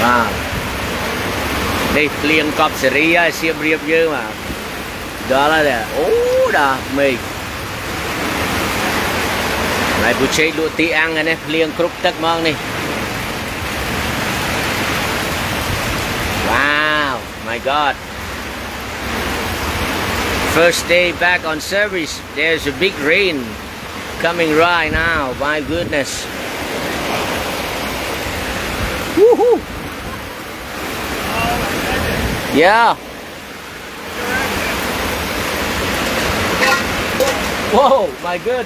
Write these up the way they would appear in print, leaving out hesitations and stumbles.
wow đây liền cọp seri xiêm riệp dơ mà đó là nè đã mày lại bữa chơi lụa tí ăn này liền cướp tất mong này wow my god first day back on service there's a big rain coming right now my goodness woohoo yeah whoa my god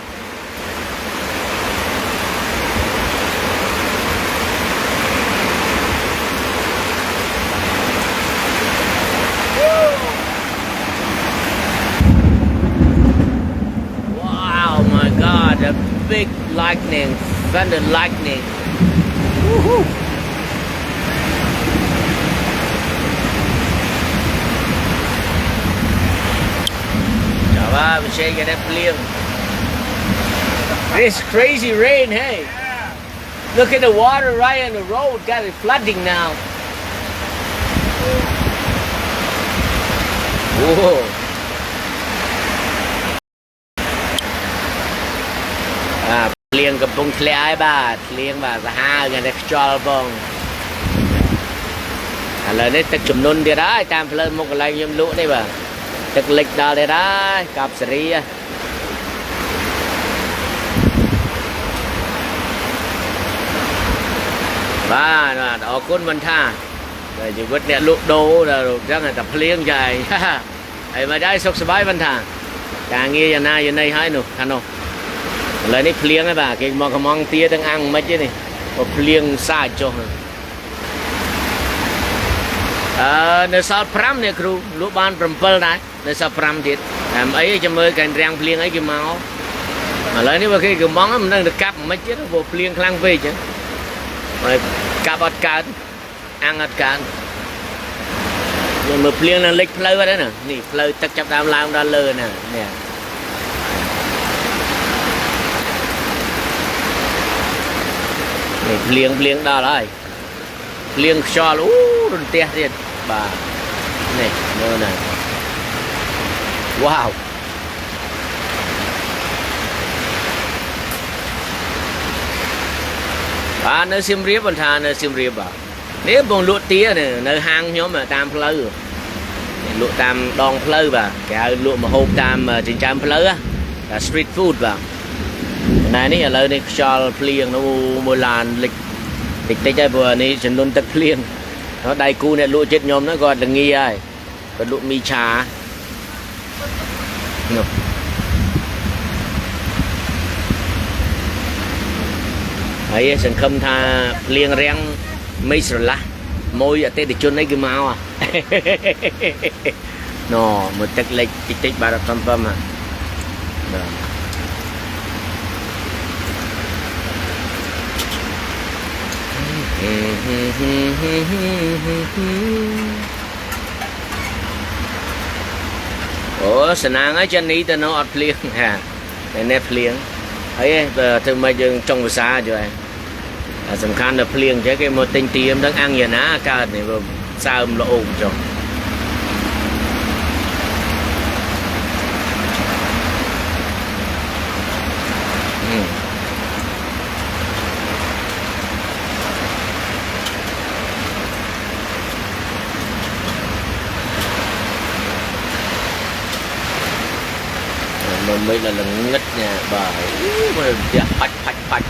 wow my god a big lightning thunder lightning woohoo wow, we're shaking that plane. This crazy rain, hey. Yeah. Look at the water right on the road, got it flooding now. Whoa. Plane cầm bông thẻ ai bà, plane bà ra hai cái này cho bông. Lời đấy ta chụp nôn đi đó, tam plane một cái lạnh nhâm lũ đây bà. Thực lịch đó đây đó, cặp seri và đó con mình tha rồi chỉ vứt nè lụa đồ rồi chắc là tập liên dài ấy mà đây sốc sái văn thà càng nghe giờ này hai nụ thằng nào lời này liên ấy bà cái mong tia đang ăn mấy chứ này một liên xa cho nơi sau pram này kêu lúa ban prample này nơi sau pram thiệt làm ấy cho mới cái răng liên ấy cái máu mà lấy nếu mà cái món mình đang được cắp mấy chiếc bộ liên khang về chứ rồi cắp ọt cán ăn ọt cán nhưng mà liên là lịch plei vào đấy nè nỉ plei tất chấp đam lao ra lơ nè nè liên đó rồi liên cho lú đồn tia thiệt bà này nơi này wow bà nơi Siem Reap còn thà nơi Siem Reap à nếu bằng lụa tía này nơi hang nhóm mà tam plei lụa tam đòn plei bà cái lụa mà hộp tam trên trăm plei á là street food bà này này là nơi cho plei nó mua làn lịch lịch tây chơi vừa nàyฉัน luôn tập plei nó đầy cu này lụa chết nhóm nó gọi là nghi ai còn lụa mì trà ấy sân khâm tha liền răng mấy sờ lá môi ở tây để chôn lấy cái máu à nó một tách lịch tích bà đã tâm tâm à ủa senang ấy chân đi tao nó ọt liền ha cái nếp liền ấy từ bây giờ trong xa rồi sầm khăn là liền chứ cái một tinh tiêm đang ăn giờ ná cả này sao lộ ổn rồi mình là ngất nhà bà phạch phạch phạch